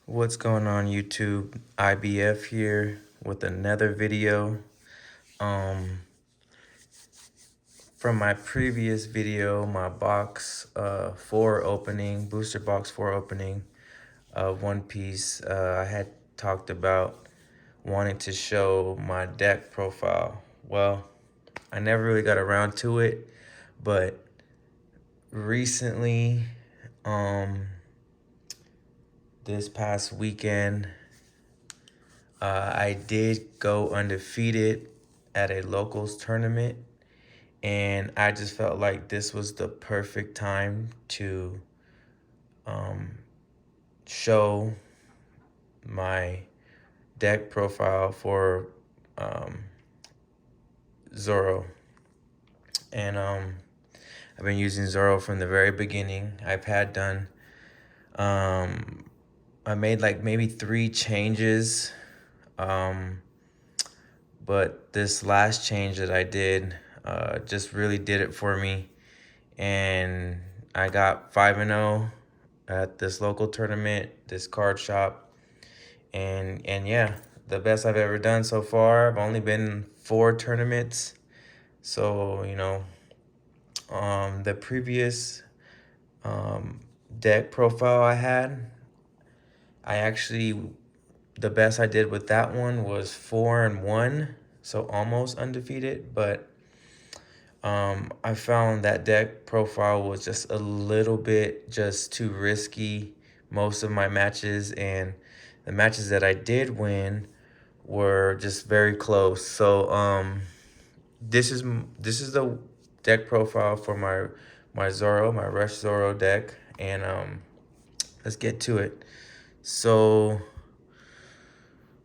What's going on YouTube? IBF here with another video. Um from my previous video, my box 4 opening, booster box 4 opening of One Piece, I had talked about wanting to show my deck profile. Well, I never really got around to it, but recently, this past weekend, I did go undefeated at a locals tournament, and I just felt like this was the perfect time to show my deck profile for Zoro. And I've been using Zoro from the very beginning. I've had done, I made like maybe 3 changes, but this last change that I did just really did it for me. And I got 5-0 at this local tournament, this card shop. And yeah, the best I've ever done so far. I've only been in 4 tournaments. So, the previous deck profile I had, the best I did with that one was 4-1, so almost undefeated. But I found that deck profile was just a little bit just too risky most of my matches, and the matches that I did win were just very close. So this is the deck profile for my Zoro, my Rush Zoro deck, and let's get to it. So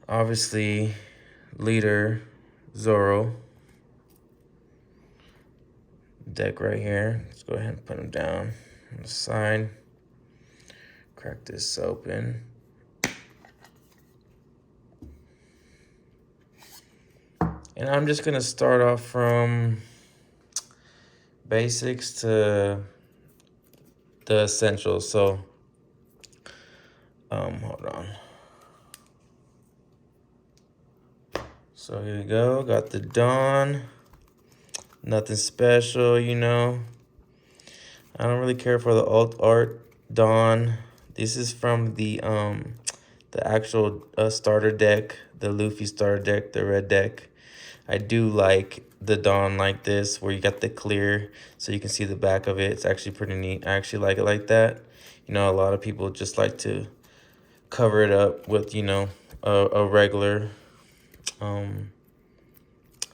obviously, leader Zoro deck right here. Let's go ahead and put him down on the side. Crack this open. And I'm just gonna start off from basics to the essentials. So hold on. So here we go. Got the Dawn. Nothing special, I don't really care for the alt art Dawn. This is from the actual starter deck, the Luffy starter deck, the red deck. I do like the Dawn like this, where you got the clear so you can see the back of it. It's actually pretty neat. I actually like it like that. A lot of people just like to cover it up with, a regular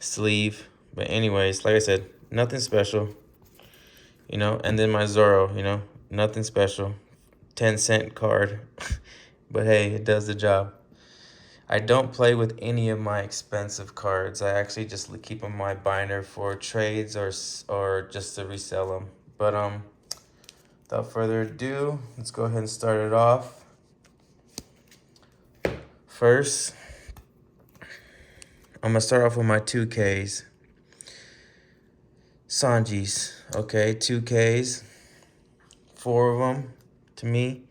sleeve. But anyways, like I said, nothing special, and then my Zoro, nothing special. 10-cent card. But hey, it does the job. I don't play with any of my expensive cards. I actually just keep them in my binder for trades or just to resell them. But without further ado, let's go ahead and start it off. First, I'm gonna start off with my 2Ks. Sanjis, okay, 2Ks, 4 of them to me.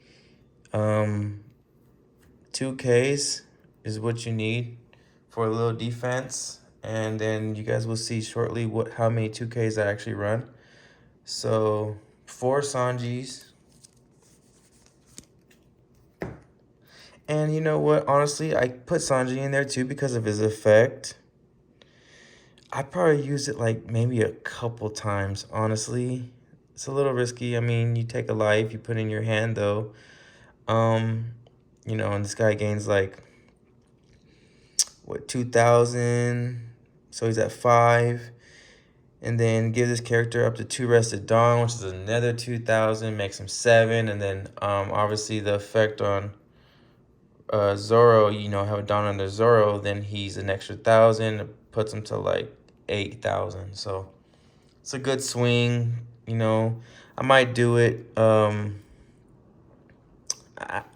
2Ks is what you need for a little defense, and then you guys will see shortly how many 2Ks I actually run. So 4 Sanjis. And you know what, honestly, I put Sanji in there too because of his effect. I probably use it like maybe a couple times, honestly. It's a little risky. I mean, you take a life, you put in your hand though. And this guy gains like, what, 2,000? So he's at 5. And then give this character up to 2 Rested Dawn, which is another 2,000, makes him 7. And then obviously the effect on Zoro, have a Dawn under Zoro, then he's an extra 1,000. It puts him to like 8,000. So it's a good swing. I might do it.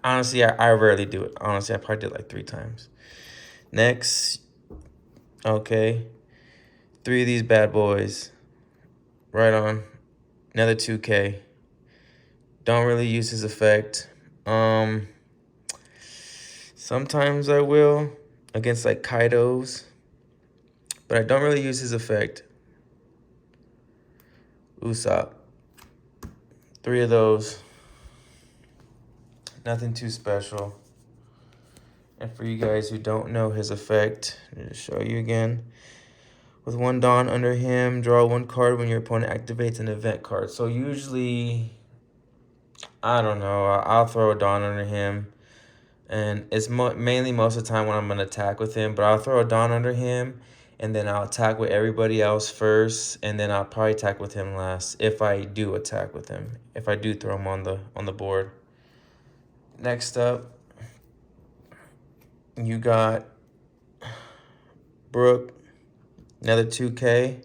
Honestly, I rarely do it. Honestly, I probably did it like 3 times. Next, okay, 3 of these bad boys. Right on. Another 2K. Don't really use his effect. Sometimes I will against like Kaido's, but I don't really use his effect. Usopp. 3 of those. Nothing too special. And for you guys who don't know his effect, I'll just show you again. With 1 Dawn under him, draw 1 card when your opponent activates an event card. So usually, I don't know, I'll throw a Dawn under him. And it's mainly most of the time when I'm going to attack with him. But I'll throw a Dawn under him, and then I'll attack with everybody else first. And then I'll probably attack with him last, if I do attack with him. If I do throw him on the board. Next up, you got Brook. Another 2K.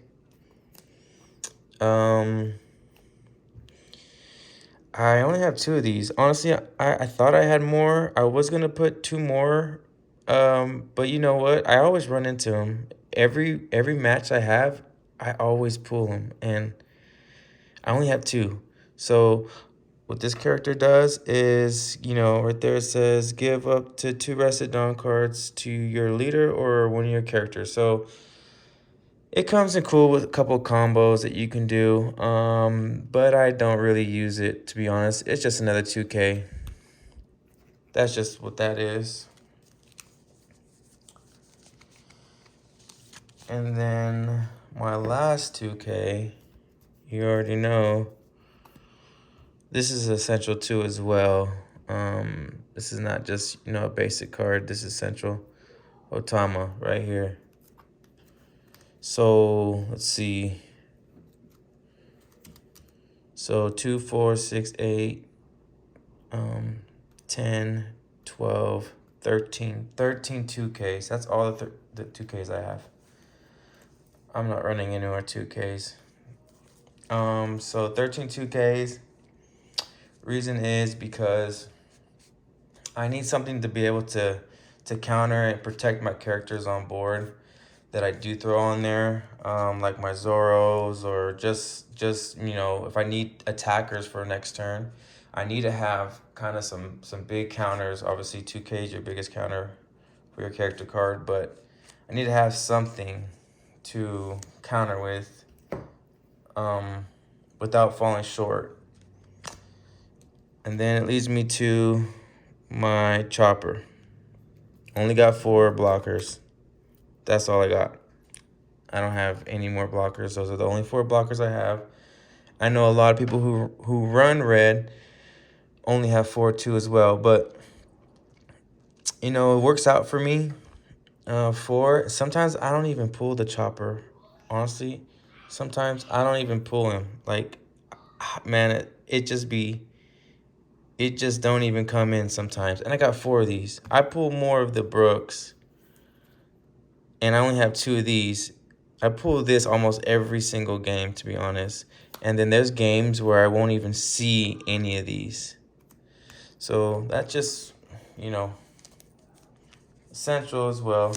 I only have 2 of these. Honestly, I thought I had more. I was gonna put 2 more. But you know what? I always run into them. Every match I have, I always pull them, and I only have 2. So what this character does is, you know, right there it says give up to 2 rested Dawn cards to your leader or one of your characters. So it comes in cool with a couple combos that you can do, but I don't really use it, to be honest. It's just another 2K. That's just what that is. And then my last 2K, you already know, this is essential too as well. This is not just, you know, a basic card. This is essential. Otama right here. So let's see. So 2, 4, 6, 8, 10, 12, 13 2Ks. That's all the 2Ks I have. I'm not running any more 2Ks. So 13 2Ks. Reason is because I need something to be able to counter and protect my characters on board that I do throw on there, like my Zoros, or just you know, if I need attackers for next turn, I need to have kind of some big counters. Obviously, 2K is your biggest counter for your character card, but I need to have something to counter with without falling short. And then it leads me to my chopper. Only got 4 blockers. That's all I got. I don't have any more blockers. Those are the only 4 blockers I have. I know a lot of people who run red only have 4 too as well, but you know, it works out for me. 4. Sometimes I don't even pull the chopper. Honestly, sometimes I don't even pull him. Like, man, it just don't even come in sometimes. And I got 4 of these. I pull more of the Brooks, and I only have 2 of these. I pull this almost every single game, to be honest. And then there's games where I won't even see any of these. So that's just, you know, essential as well.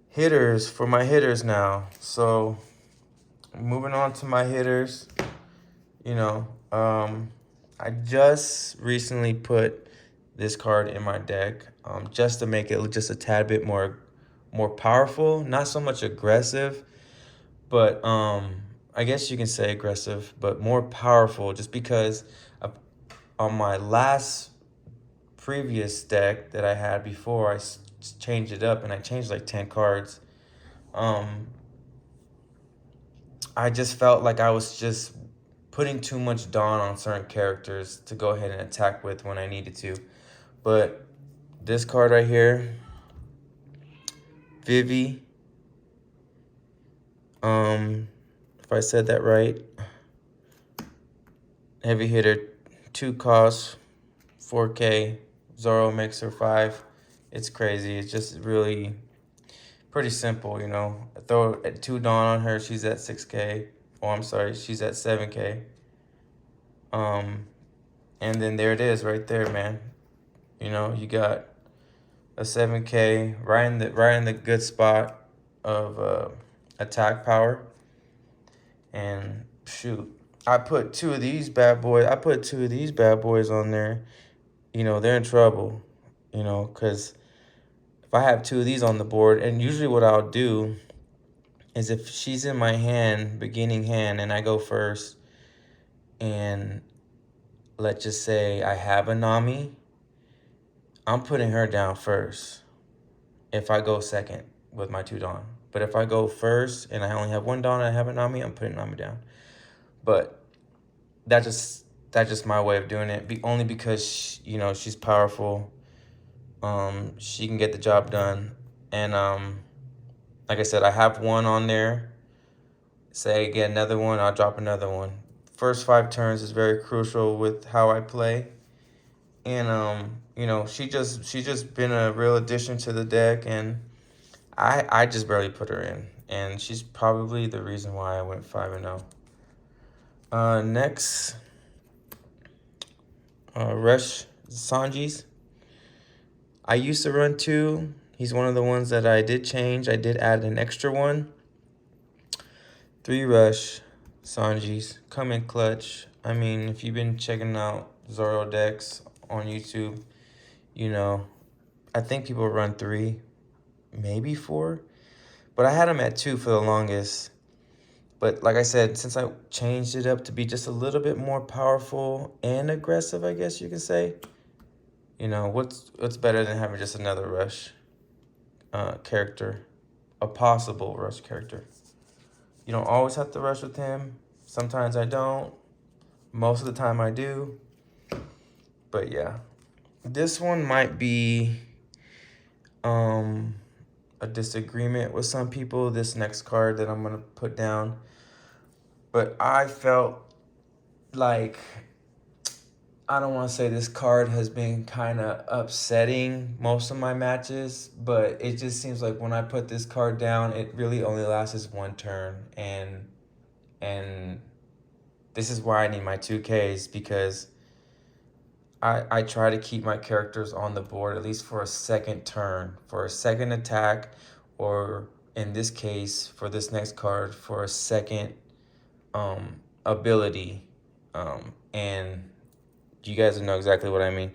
Hitters, for my hitters now. So moving on to my hitters, you know, I just recently put this card in my deck just to make it just a tad bit more powerful. Not so much aggressive, but I guess you can say aggressive, but more powerful, just because on my last previous deck that I had before, I changed it up, and I changed like 10 cards. I just felt like I was just putting too much Dawn on certain characters to go ahead and attack with when I needed to. But this card right here, Vivi, if I said that right, heavy hitter, 2 costs, 4K, Zoro makes her 5. It's crazy. It's just really pretty simple, you know. I throw 2 Dawn on her, she's at 6K. Oh, I'm sorry, she's at 7K. And then there it is right there, man. You know, you got a 7K right in the good spot of attack power. And shoot, I put 2 of these bad boys. I put 2 of these bad boys on there. You know, they're in trouble. you know, because if I have 2 of these on the board, and usually what I'll do is if she's in my hand, beginning hand, and I go first, and let's just say I have a Nami, I'm putting her down first if I go second with my 2 Dawn. But if I go first and I only have 1 Dawn and I have a Nami, I'm putting Nami down. But that's just my way of doing it. Only because she's powerful. She can get the job done, and like I said, I have 1 on there. Say get another 1, I'll drop another 1. First 5 turns is very crucial with how I play, and she just been a real addition to the deck, and I just barely put her in, and she's probably the reason why I went 5-0. Next, Rush Sanji's. I used to run 2. He's one of the ones that I did change. I did add an extra 1. 3 Rush Sanji's. Come in clutch. I mean, if you've been checking out Zoro decks on YouTube, I think people run 3, maybe 4. But I had him at 2 for the longest. But like I said, since I changed it up to be just a little bit more powerful and aggressive, I guess you can say, what's better than having just another Rush character, a possible Rush character. You don't always have to rush with him. Sometimes I don't. Most of the time I do. But yeah, this one might be a disagreement with some people, this next card that I'm going to put down. But I felt like, I don't want to say this card has been kind of upsetting most of my matches, but it just seems like when I put this card down, it really only lasts 1 turn. And this is why I need my 2Ks, because I try to keep my characters on the board at least for a second turn, for a second attack, or in this case, for this next card, for a second ability. And you guys know exactly what I mean.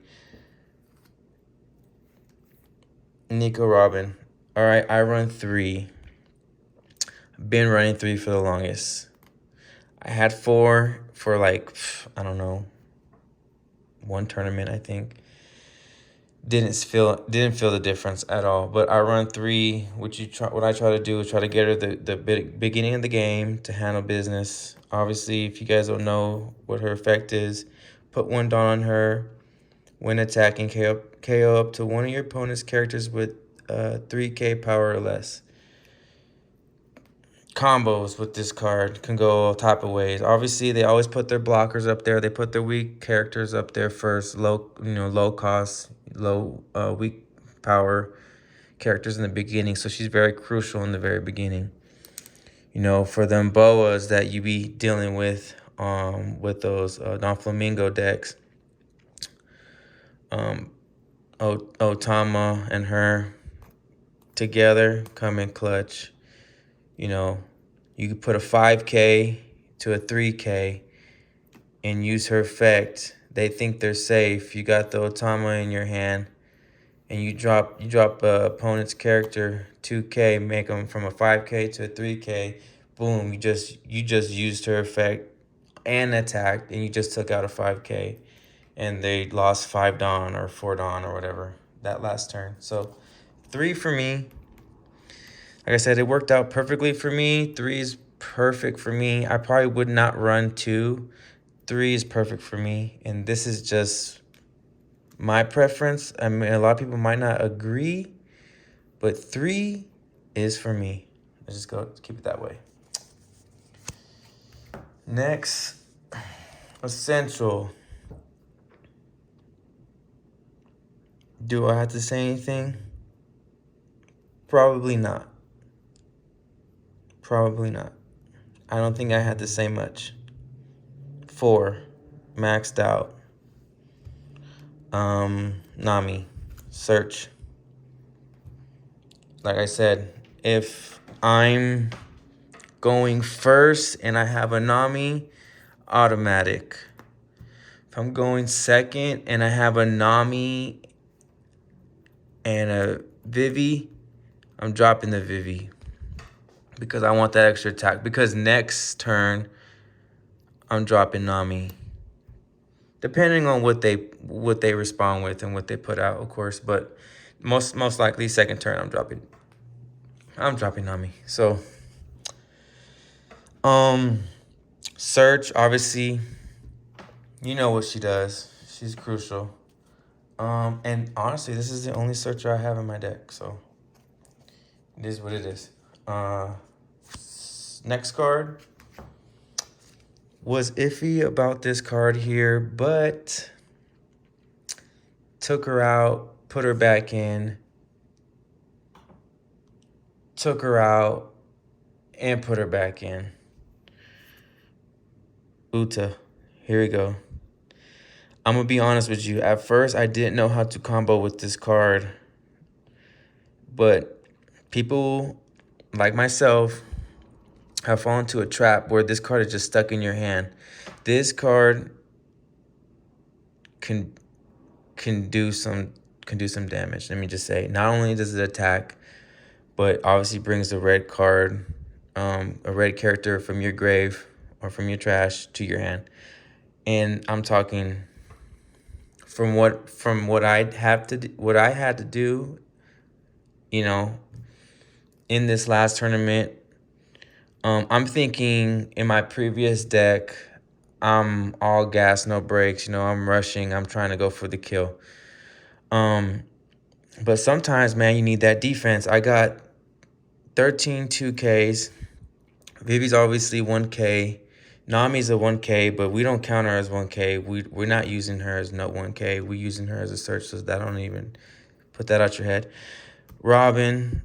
Nico Robin. All right, I run 3. Been running 3 for the longest. I had 4 for like, I don't know, 1 tournament, I think. Didn't feel the difference at all. But I run 3. What I try to do is try to get her the beginning of the game to handle business. Obviously, if you guys don't know what her effect is, put 1 Dawn on her. When attacking, KO up to one of your opponent's characters with 3k power or less. Combos with this card can go all type of ways. Obviously, they always put their blockers up there. They put their weak characters up there first. Low cost, low weak power characters in the beginning. So she's very crucial in the very beginning. For them boas that you be dealing with those Doflamingo decks. Otama and her together come in clutch. You could put a 5k to a 3k and use her effect. They think they're safe. You got the Otama in your hand, and you drop a opponent's character 2k, make them from a 5k to a 3k. Boom, you just used her effect and attacked, and you just took out a 5k, and they lost 5 Dawn or 4 Dawn or whatever that last turn. So 3 for me. Like I said, it worked out perfectly for me. 3 is perfect for me. I probably would not run 2. 3 is perfect for me. And this is just my preference. I mean, a lot of people might not agree, but 3 is for me. Let's just keep it that way. Next, Essential. Do I have to say anything? Probably not. Probably not. I don't think I had to say much. 4, maxed out. Nami, search. Like I said, if I'm going first and I have a Nami, automatic. If I'm going second and I have a Nami and a Vivi. I'm dropping the Vivi because I want that extra attack. Because next turn, I'm dropping Nami. Depending on what they respond with and what they put out, of course. But most likely second turn, I'm dropping Nami. So, Search, obviously, you know what she does. She's crucial. And honestly, this is the only searcher I have in my deck, so it is what it is. Next card. Was iffy about this card here, but took her out, put her back in, took her out, and put her back in. Uta, here we go. I'm going to be honest with you. At first, I didn't know how to combo with this card, but people like myself have fallen into a trap where this card is just stuck in your hand. This card can do some damage. Let me just say, not only does it attack, but obviously brings a red card, a red character from your grave or from your trash to your hand. And I'm talking from what I had to do, you know, in this last tournament. I'm thinking in my previous deck, I'm all gas, no brakes. You know, I'm rushing. I'm trying to go for the kill. But sometimes, man, you need that defense. I got 13 2Ks. Vivi's obviously 1K. Nami's a 1K, but we don't count her as 1K. We're not using her as no 1K. We're using her as a search, so that don't even put that out your head. Robin,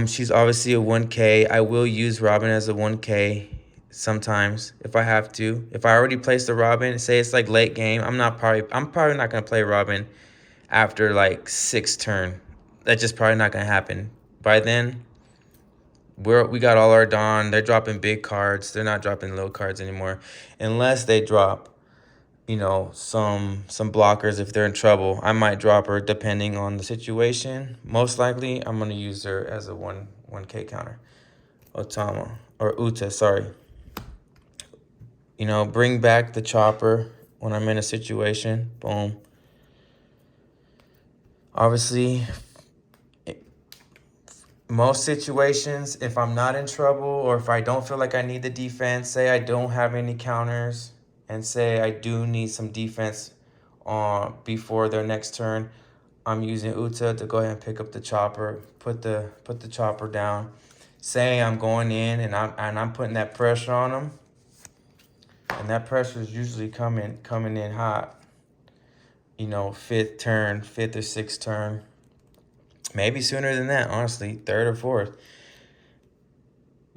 she's obviously a 1K. I will use Robin as a 1K sometimes if I have to. If I already placed a Robin, say it's like late game, I'm probably not gonna play Robin after like 6th turn. That's just probably not gonna happen. By then, we got all our Dawn. They're dropping big cards. They're not dropping little cards anymore, unless they drop, you know, some blockers. If they're in trouble, I might drop her depending on the situation. Most likely, I'm gonna use her as a 1K counter. Otama or Uta, sorry. You know, bring back the chopper when I'm in a situation. Boom. Obviously, most situations, if I'm not in trouble or if I don't feel like I need the defense, say I don't have any counters, and say I do need some defense before their next turn, I'm using Uta to go ahead and pick up the chopper, put the chopper down. Say I'm going in and I'm putting that pressure on them, and that pressure is usually coming in hot. You know, 5th or 6th turn, maybe sooner than that. Honestly, 3rd or 4th.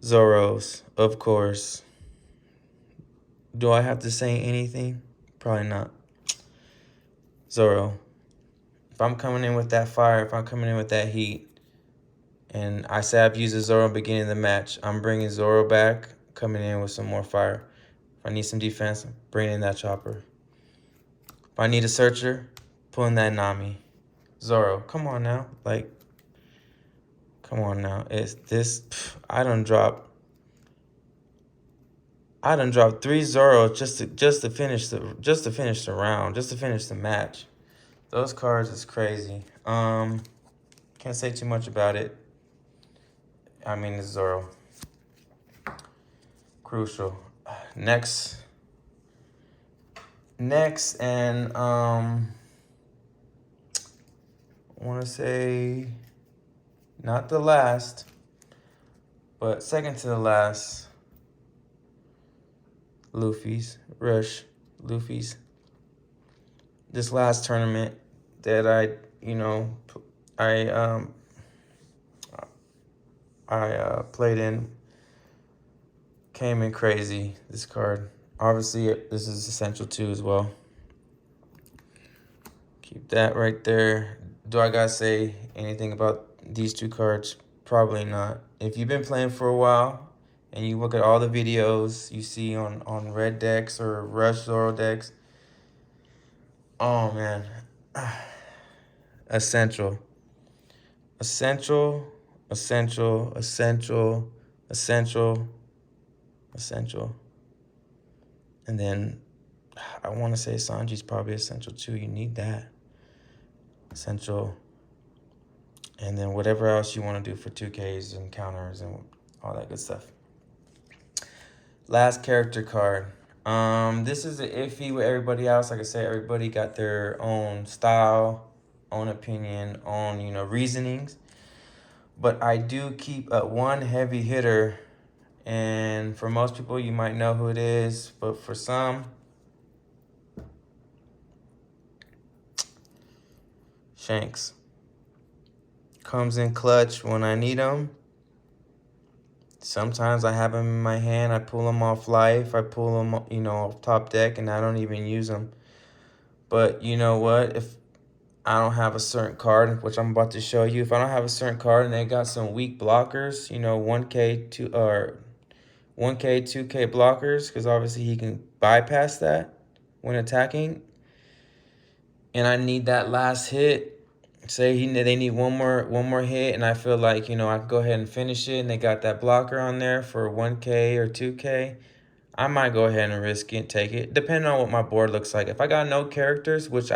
Zoros, of course. Do I have to say anything? Probably not. Zoro. If I'm coming in with that fire, if I'm coming in with that heat, and I say I've used a Zoro beginning of the match, I'm bringing Zoro back, coming in with some more fire. If I need some defense, I'm bringing in that chopper. If I need a searcher, pulling that Nami. Zoro, come on now. Like, come on now. It's this. I done dropped 3 Zoros just to finish the round, just to finish the match. Those cards is crazy. Can't say too much about it. I mean, it's Zoro. Crucial. Next, and I want to say not the last, but second to the last. Luffy's. This last tournament that I played in came in crazy. This card. Obviously, this is essential too as well. Keep that right there. Do I gotta say anything about these 2 cards? Probably not. If you've been playing for a while and you look at all the videos you see on red decks or rush Zoro decks, oh man, essential. essential, essential, essential, essential, essential. And then I want to say Sanji's probably essential too. You need that. Essential. And then whatever else you want to do for 2Ks and counters and all that good stuff. Last character card. This is an iffy with everybody else. Like I said, everybody got their own style, own opinion, own, reasonings. But I do keep one heavy hitter. And for most people, you might know who it is. But for some, Shanks. Comes in clutch when I need him. Sometimes I have him in my hand. I pull him off life. I pull him, off top deck, and I don't even use him. But you know what? If I don't have a certain card, which I'm about to show you, if I don't have a certain card and they got some weak blockers, 1K, 1K, 2K blockers, because obviously he can bypass that when attacking. And I need that last hit. Say they need one more hit, and I feel like, I can go ahead and finish it, and they got that blocker on there for 1K or 2K. I might go ahead and risk it, take it, depending on what my board looks like. If I got no characters, which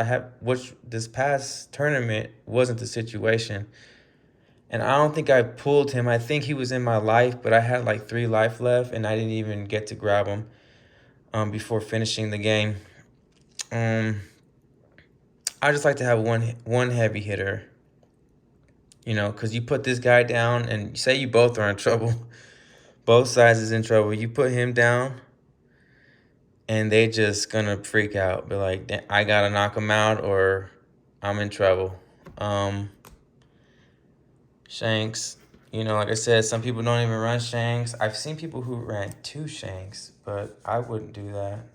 this past tournament wasn't the situation, and I don't think I pulled him. I think he was in my life, but I had like 3 life left, and I didn't even get to grab him before finishing the game. I just like to have one heavy hitter, because you put this guy down, and say you both are in trouble. Both sides is in trouble. You put him down, and they just gonna freak out. Be like, I gotta knock him out, or I'm in trouble. Shanks, like I said, some people don't even run Shanks. I've seen people who ran 2 Shanks, but I wouldn't do that.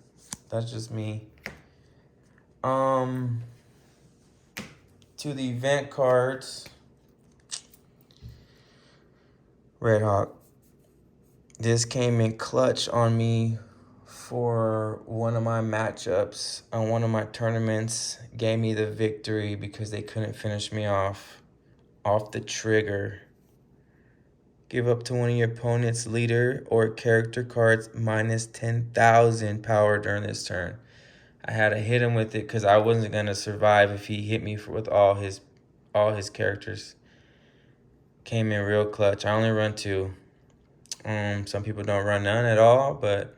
That's just me. To the event cards, Red Hawk. This came in clutch on me for one of my matchups on one of my tournaments. Gave me the victory because they couldn't finish me off the trigger. Give up to one of your opponent's leader or character cards minus 10,000 power during this turn. I had to hit him with it because I wasn't gonna survive if he hit me with all his characters. Came in real clutch. I only run 2. Some people don't run none at all, but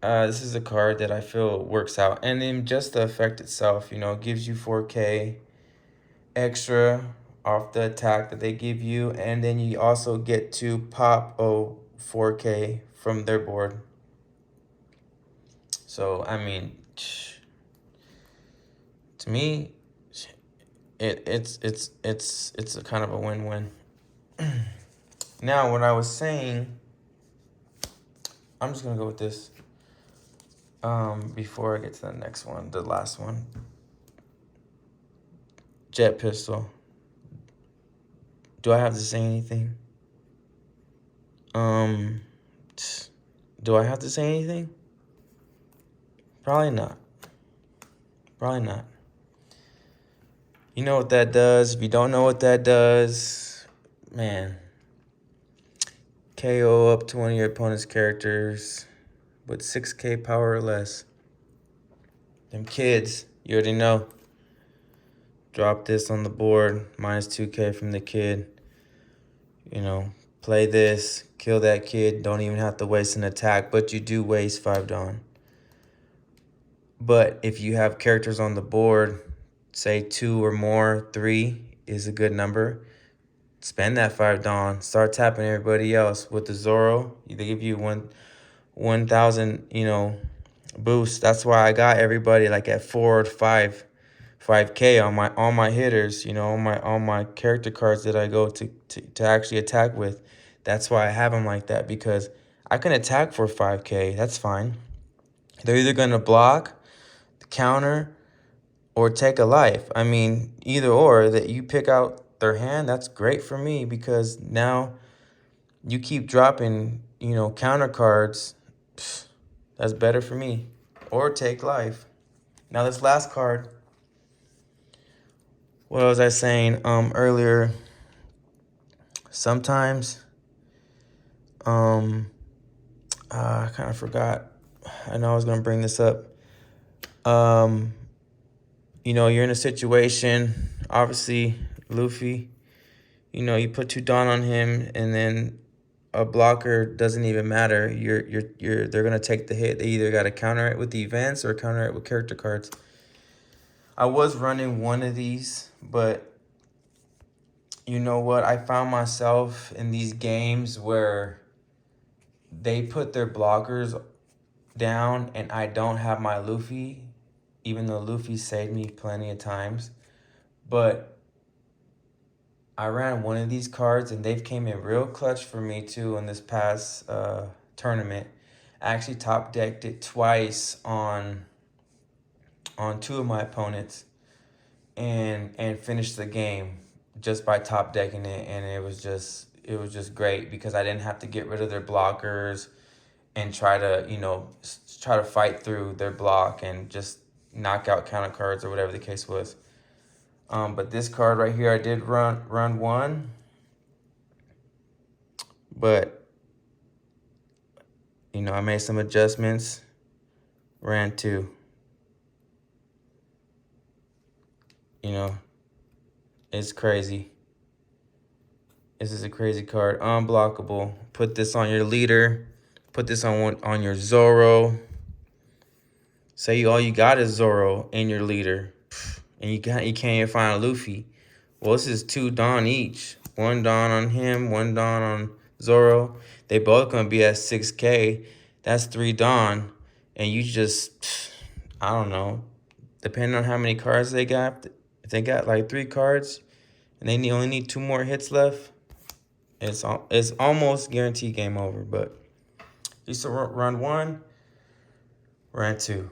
this is a card that I feel works out. And then just the effect itself, gives you 4K extra off the attack that they give you, and then you also get to pop 4K from their board. So I mean, to me, it's a kind of a win-win. Now, what I was saying, I'm just gonna go with this. Before I get to the next one, the last one, jet pistol. Do I have to say anything? Do I have to say anything? Probably not. Probably not. You know what that does. If you don't know what that does, man, KO up to one of your opponent's characters with 6K power or less. Them kids, you already know. Drop this on the board, minus 2K from the kid. Play this, kill that kid. Don't even have to waste an attack, but you do waste 5 Dawn. But if you have characters on the board, say 2 or more, 3 is a good number. Spend that 5 Dawn. Start tapping everybody else. With the Zoro, they give you 1,000, boost. That's why I got everybody like at 4 or 5K on my hitters, on my character cards that I go to actually attack with. That's why I have them like that, because I can attack for 5K. That's fine. They're either gonna block, counter, or take a life. I mean, either or, that you pick out their hand, that's great for me, because now you keep dropping, counter cards. That's better for me. Or take life. Now this last card, what was I saying earlier? sometimes, I kind of forgot. I know I was going to bring this up. You're in a situation, obviously, Luffy, you put 2 Dawn on him, and then a blocker doesn't even matter. They're gonna take the hit. They either gotta counter it with the events or counter it with character cards. I was running one of these, but you know what? I found myself in these games where they put their blockers down and I don't have my Luffy, even though Luffy saved me plenty of times. But I ran one of these cards and they've came in real clutch for me too in this past tournament. I actually top decked it twice on 2 of my opponents and finished the game just by top decking it, and it was just great because I didn't have to get rid of their blockers and try to fight through their block and just knock out counter cards or whatever the case was. But this card right here, I did run one, but I made some adjustments, ran 2. It's crazy. This is a crazy card. Unblockable. Put this on your leader. Put this on your Zoro. Say all you got is Zoro in your leader, and you can't even find a Luffy. Well, this is 2 Dawn each. 1 Dawn on him, 1 Dawn on Zoro. They both gonna be at 6K. That's 3 Dawn, and you just, I don't know. Depending on how many cards they got, if they got like 3 cards, and they only need 2 more hits left, it's almost guaranteed game over. But used to run 1, ran 2.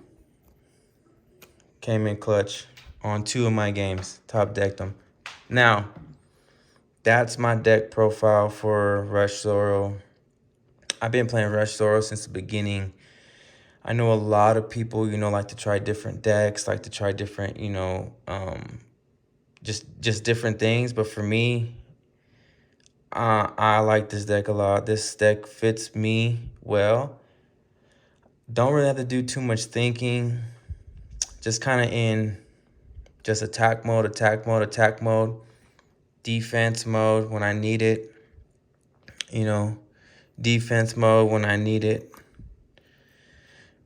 Came in clutch on 2 of my games. Top decked them. Now, that's my deck profile for Rush Zoro. I've been playing Rush Zoro since the beginning. I know a lot of people, like to try different decks, like to try different, just different things. But for me, I like this deck a lot. This deck fits me well. Don't really have to do too much thinking. Just kind of in just attack mode, defense mode when I need it, defense mode when I need it.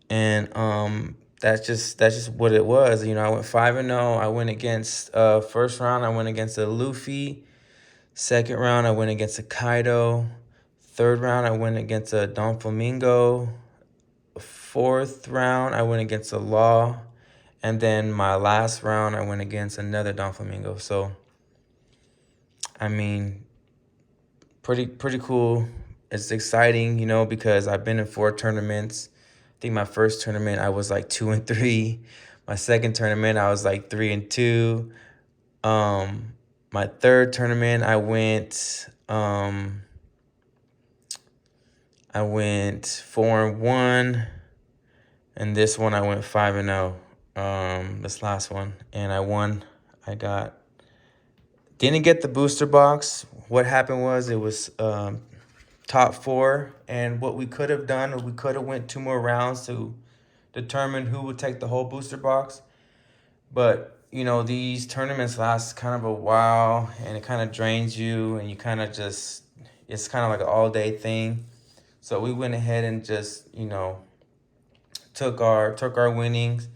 And that's just what it was. I went 5-0. I went against first round I went against a Luffy. Second round I went against a Kaido. Third round I went against a Doflamingo. Fourth round I went against a Law. And then my last round, I went against another Doflamingo. So, I mean, pretty cool. It's exciting, because I've been in 4 tournaments. I think my first tournament, I was like 2-3. My second tournament, I was like 3-2. My third tournament, I went 4-1. And this one, I went 5-0. This last one, and I won. Didn't get the booster box. What happened was it was top 4, and what we could have done, we could have went 2 more rounds to determine who would take the whole booster box. But these tournaments last kind of a while, and it kind of drains you, and you kind of just, it's kind of like an all-day thing. So we went ahead and just took our winnings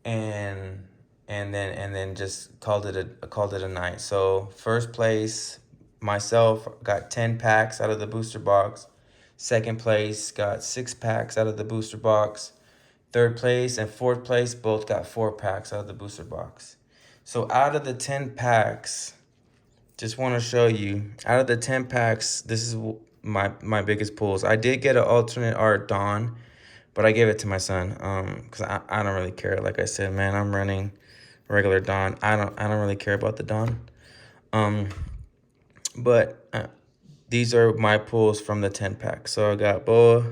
and then just called it a night. So first place, myself, got 10 packs out of the booster box. Second place got 6 packs out of the booster box. Third place and fourth place both got 4 packs out of the booster box. So out of the 10 packs, just want to show you, out of the 10 packs, this is my biggest pulls. I did get an alternate art Dawn, but I gave it to my son because I don't really care. Like I said, man, I'm running regular Dawn. I don't really care about the Dawn. But these are my pulls from the 10 pack. So I got Boa.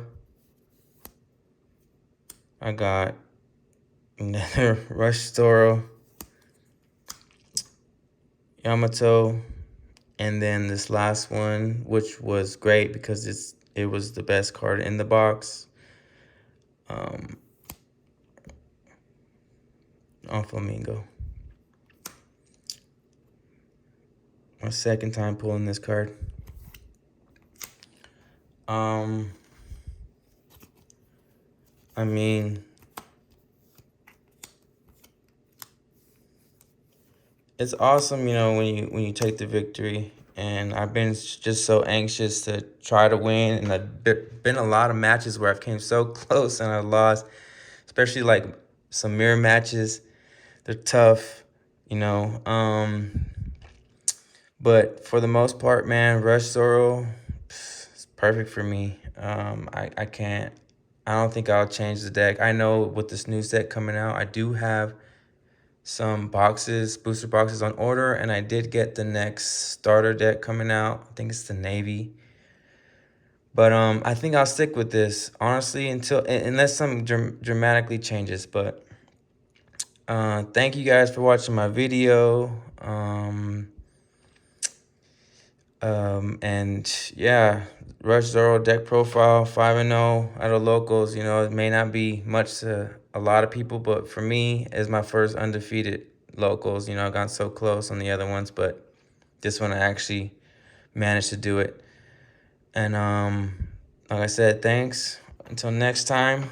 I got another Rush Zoro, Yamato, And then this last one, which was great because it was the best card in the box. Doflamingo. My second time pulling this card. I mean, it's awesome, you know, when you take the victory. And I've been just so anxious to try to win, and I've been a lot of matches where I've came so close and I lost, especially like some mirror matches. They're tough, you know. But for the most part, man, Rush Zoro, it's perfect for me. I can't. I don't think I'll change the deck. I know with this new set coming out, I do have some boxes, booster boxes on order, and I did get the next starter deck coming out. I think it's the Navy. But I think I'll stick with this, honestly, unless something dramatically changes. But thank you guys for watching my video. And yeah, Rush Zoro Deck Profile 5-0 at a locals. You know, it may not be much to a lot of people, but for me, it's my first undefeated locals. You know, I got so close on the other ones, but this one I actually managed to do it. And like I said, thanks. Until next time.